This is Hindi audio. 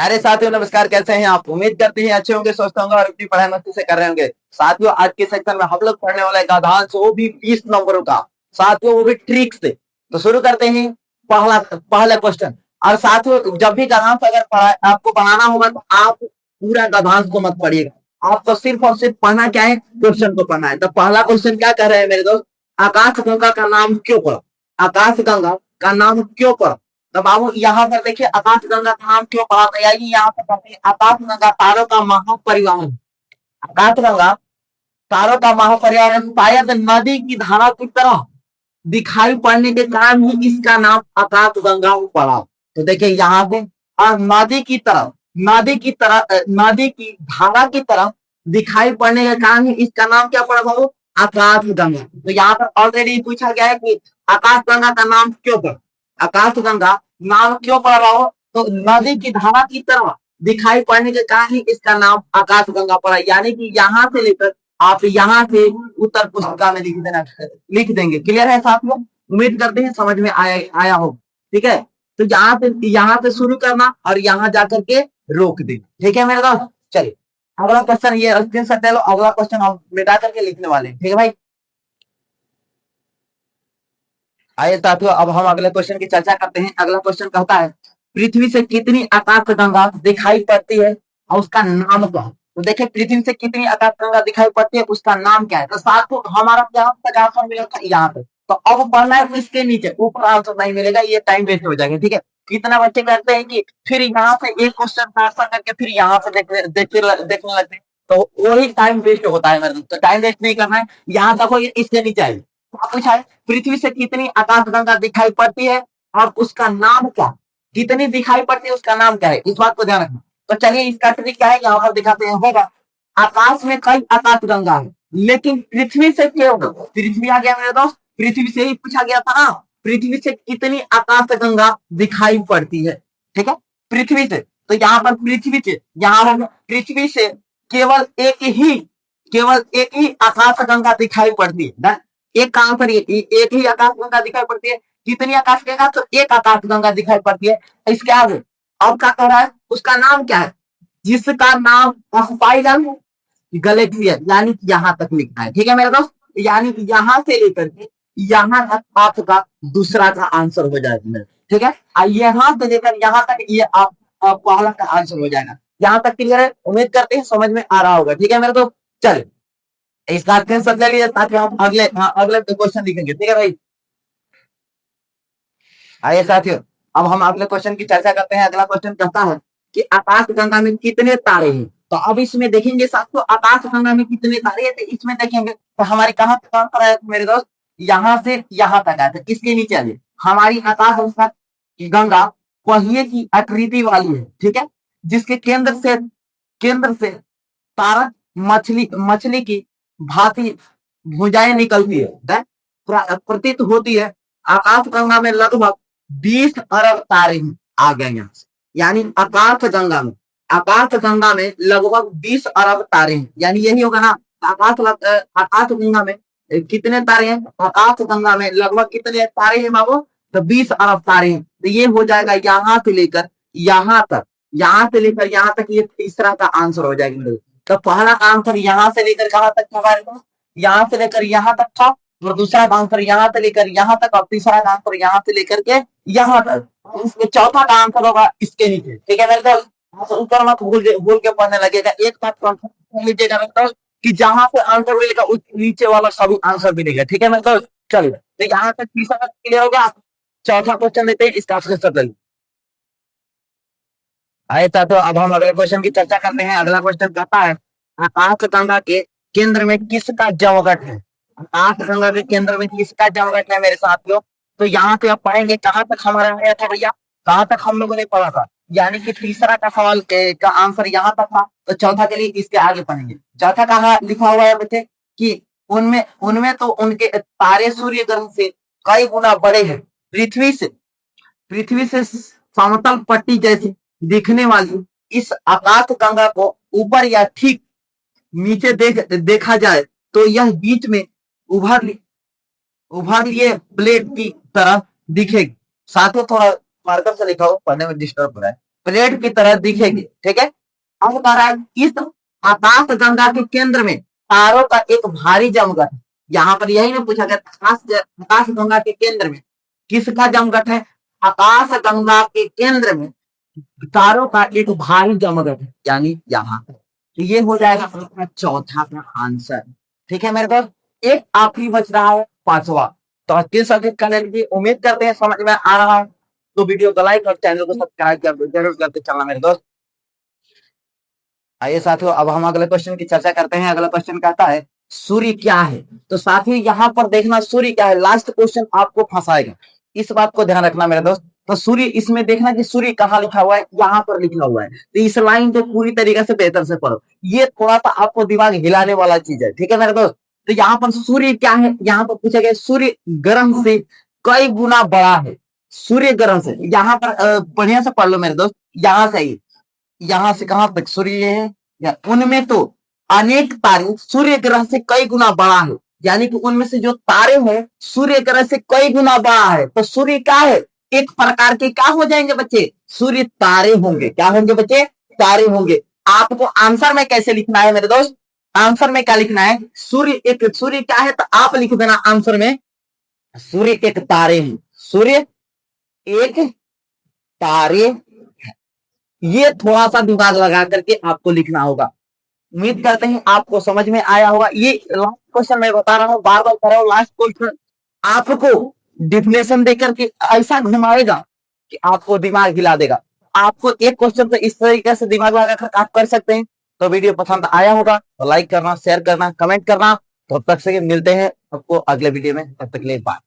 अरे साथियों नमस्कार, कैसे हैं आप? उम्मीद करते हैं अच्छे होंगे, स्वस्थ होंगे और अपनी पढ़ाई मस्ती से कर रहे होंगे। साथियों आज के सेक्शन में हम लोग पढ़ने वाले गद्यांश, वो भी 20 नंबरों का। साथियों वो भी ट्रिक से। तो शुरू करते हैं पहला पहला क्वेश्चन। और साथियों जब भी गद्यांश अगर आपको बनाना होगा तो आप पूरा गद्यांश को मत पढ़िएगा, आपको सिर्फ और सिर्फ पढ़ना क्या है, क्वेश्चन को पढ़ना है। तो पहला क्वेश्चन क्या कह रहे हैं मेरे दोस्त? आकाशगंगा का नाम क्यों पड़ा? आकाशगंगा का नाम क्यों पड़ा? तब आप यहाँ पर देखिए आकाशगंगा का नाम क्यों पड़ा? तो यानी यहाँ पर कहते हैं आकाशगंगा तारों का महापरिवार। आकाशगंगा तारों का महापरिवार शायद नदी की धारा की तरह दिखाई पड़ने के कारण ही इसका नाम आकाशगंगा पड़ा। तो देखिए यहाँ पे नदी की तरह, नदी की धारा की तरह दिखाई पड़ने के कारण ही इसका नाम क्या पड़ा बाबू? आकाशगंगा। तो यहाँ पर ऑलरेडी पूछा गया है कि आकाशगंगा का नाम क्यों पड़ा? आकाशगंगा नाम क्यों पड़ रहा हो? तो नदी की धारा की तरह दिखाई पड़ने के कारण ही इसका नाम आकाशगंगा पड़ा। यानी कि यहाँ से लेकर आप यहाँ से उत्तर पुस्तिका में लिख देंगे। क्लियर है साथियों? उम्मीद करते हैं समझ में आया हो। ठीक है, तो यहाँ से शुरू करना और यहाँ जाकर के रोक देना। ठीक है मेरे दोस्त, चलिए अगला क्वेश्चन ये स्क्रीनशॉट ले लो। अगला क्वेश्चन हम मिटा करके लिखने वाले हैं। ठीक है भाई, आइए साथियों अब हम अगले क्वेश्चन की चर्चा करते हैं। अगला क्वेश्चन कहता है पृथ्वी से कितनी आकाशगंगा दिखाई पड़ती है और उसका नाम क्या है? तो देखिए पृथ्वी से कितनी आकाशगंगा दिखाई पड़ती है, उसका नाम क्या है? तो साथियों हमारा यहाँ तक आंसर मिला था यहाँ पे। तो अब पढ़ना है इसके नीचे, ऊपर आंसर नहीं मिलेगा, ये टाइम वेस्ट हो जाएगा। ठीक है, कितना बच्चे करते हैं कि फिर यहाँ से एक क्वेश्चन का आंसर करके फिर यहाँ से देखने लगते हैं, तो वही टाइम वेस्ट होता है मेरे। तो टाइम वेस्ट नहीं करना है, यहाँ तक हो इसके नीचे आइए। पूछा है पृथ्वी से कितनी आकाशगंगा दिखाई पड़ती है और उसका नाम क्या? कितनी दिखाई पड़ती है उसका नाम क्या है, इस बात को ध्यान रखना। तो चलिए इसका ट्रिक क्या है यहाँ पर दिखाते हैं। होगा आकाश में कई आकाशगंगा है, लेकिन पृथ्वी से क्यों? पृथ्वी आ गया मेरे दोस्त, पृथ्वी से ही पूछा गया था ना, पृथ्वी से कितनी आकाशगंगा दिखाई पड़ती है। ठीक है, पृथ्वी से। तो यहाँ पर पृथ्वी से केवल एक ही आकाशगंगा दिखाई पड़ती है। एक का आंसर एक ही आकाशगंगा दिखाई पड़ती है। कितनी आकाशगंगा? तो एक आकाशगंगा दिखाई पड़ती है। इसके आगे अब क्या कह रहा है, उसका नाम क्या है? जिसका नाम स्पाइरल गैलेक्सी है, यानी कि यहाँ तक लिखना है। ठीक है मेरे दोस्त, यानी कि यहाँ से लेकर के यहाँ तक आपका दूसरा का आंसर हो जाएगा। ठीक है, यहाँ से लेकर यहाँ तक ये आप पहला का आंसर हो जाएगा। यहाँ तक क्लियर है? उम्मीद करते हैं समझ में आ रहा होगा। ठीक है मेरे दोस्त, चलिए इसका आंसर ले लीजिए ताकि हम अगले क्वेश्चन लिखेंगे। ठीक है भाई, आइए साथियों अब हम अगले क्वेश्चन की चर्चा करते हैं। अगला क्वेश्चन कहता है कि आकाशगंगा में कितने तारे हैं? तो अब इसमें देखेंगे साथियों आकाशगंगा में कितने तारे हैं, तो इसमें देखेंगे तो हमारी कहाँ तक आंसर है मेरे दोस्त? यहाँ से यहाँ तक आया था। इसके नीचे आइए, हमारी आकाश गंगा पहिए की आकृति वाली है। ठीक है, जिसके केंद्र से तारा मछली की भांति भुजाएं निकलती है, प्रतीत होती है। आकाशगंगा में लगभग 20 अरब तारे आ गए यहाँ से। यानी आकाशगंगा में लगभग 20 अरब तारे हैं। यानी यही होगा ना, आकाशगंगा में कितने तारे हैं? आकाशगंगा में लगभग कितने तारे हैं बाबू? तो 20 अरब तारे हैं। तो ये हो जाएगा यहाँ से लेकर यहाँ तक, ये तीसरा का आंसर हो जाएगा। तो पहला आंसर यहाँ से लेकर कहाँ तक था? यहाँ से लेकर यहाँ तक था, और दूसरा आंसर यहाँ से लेकर यहाँ तक, और तीसरा आंसर यहाँ से लेकर के यहाँ तक। इसमें चौथा का आंसर होगा इसके नीचे। ठीक है मेरे दोस्त, ऊपर मत भूल के पढ़ने लगेगा। एक बात लीजिएगा मेरे दोस्त कि जहां से आंसर मिलेगा उस नीचे वाला सभी आंसर मिलेगा। ठीक है मेरे दोस्त, चलिए तो यहाँ तक तीसरा क्लियर हो गया। चौथा क्वेश्चन लेते हैं, इसका आंसर आए था। तो अब हम अगले क्वेश्चन की चर्चा करते हैं। अगला क्वेश्चन कहता है आकाशगंगा के केंद्र में किसका जमघट है? आकाशगंगा के केंद्र में किसका जमघट है मेरे साथियों? तो यहाँ से आप पाएंगे कहाँ तक हमारा आया था भैया, कहाँ तक हम लोगों ने पढ़ा था। यानी कि तीसरा का सवाल का आंसर यहाँ तक था। तो चौथा के लिए इसके आगे पढ़ेंगे। चौथा कहाँ लिखा हुआ है बच्चे कि उनमें तो उनके तारे सूर्य ग्रह से कई गुना बड़े हैं। पृथ्वी से समतल पट्टी जैसी दिखने वाली इस आकाशगंगा को ऊपर या ठीक नीचे देखा जाए तो यह बीच में उभर प्लेट की तरह दिखेगी। साथ ही थोड़ा मार्कर से लिखा हो, पढ़ने में डिस्टर्ब हो रहा है। प्लेट की तरह दिखेंगे। ठीक है, अब कह रहा है इस आकाश गंगा के केंद्र में तारों का एक भारी जमघट। यहाँ पर यही ना पूछा गया, आकाश गंगा के केंद्र में किसका जमघट है? आकाश गंगा के केंद्र में तारों का एक भारी जमघट है, यानी यहाँ। तो ये हो जाएगा आपका चौथा का आंसर। ठीक है मेरे दोस्त, एक आखिरी बच रहा है पांचवा। तो आज के सब्जेक्ट का लेंगे, उम्मीद करते हैं समझ में आ रहा है। तो वीडियो को लाइक और चैनल को सब्सक्राइब जरूर करते चलना मेरे दोस्त। आइए साथियों, अब हम अगले क्वेश्चन की चर्चा करते हैं। अगला क्वेश्चन कहता है सूर्य क्या है? तो साथियों यहाँ पर देखना सूर्य क्या है, लास्ट क्वेश्चन आपको फंसाएगा, इस बात को ध्यान रखना मेरे दोस्त। तो सूर्य, इसमें देखना कि सूर्य कहाँ लिखा हुआ है, यहाँ पर लिखा हुआ है। तो इस लाइन को पूरी तरीके से बेहतर से पढ़ो, ये थोड़ा सा आपको दिमाग हिलाने वाला चीज है। ठीक है मेरे दोस्त, तो यहाँ पर सूर्य क्या है, यहाँ पर पूछा गया सूर्य ग्रह से कई गुना बड़ा है। सूर्य ग्रह से, यहाँ पर बढ़िया से पढ़ लो मेरे दोस्त, यहाँ से ही, यहाँ से कहां तक सूर्य है, या उनमें तो अनेक तारे सूर्य ग्रह से कई गुना बड़ा है, यानी कि उनमें से जो तारे हैं सूर्य ग्रह से कई गुना बड़ा है। तो सूर्य क्या है, एक प्रकार के क्या हो जाएंगे बच्चे, सूर्य तारे होंगे। क्या होंगे बच्चे? तारे होंगे। आपको आंसर में कैसे लिखना है मेरे दोस्त, आंसर में क्या लिखना है, सूर्य एक, सूर्य क्या है तो आप लिख देना आंसर में सूर्य एक तारे हैं, सूर्य एक तारे। ये थोड़ा सा दिमाग लगा करके आपको लिखना होगा। उम्मीद करते हैं आपको समझ में आया होगा। ये लास्ट क्वेश्चन मैं बता रहा हूँ, बार बार कर रहा हूँ, लास्ट क्वेश्चन आपको डिफिनेशन देकर के ऐसा घुमाएगा कि आपको दिमाग हिला देगा। आपको एक क्वेश्चन तो इस तरीके से दिमाग लगाकर आप कर सकते हैं। तो वीडियो पसंद आया होगा तो लाइक करना, शेयर करना, कमेंट करना। तब तक से मिलते हैं आपको अगले वीडियो में, तब तक के लिए बाय।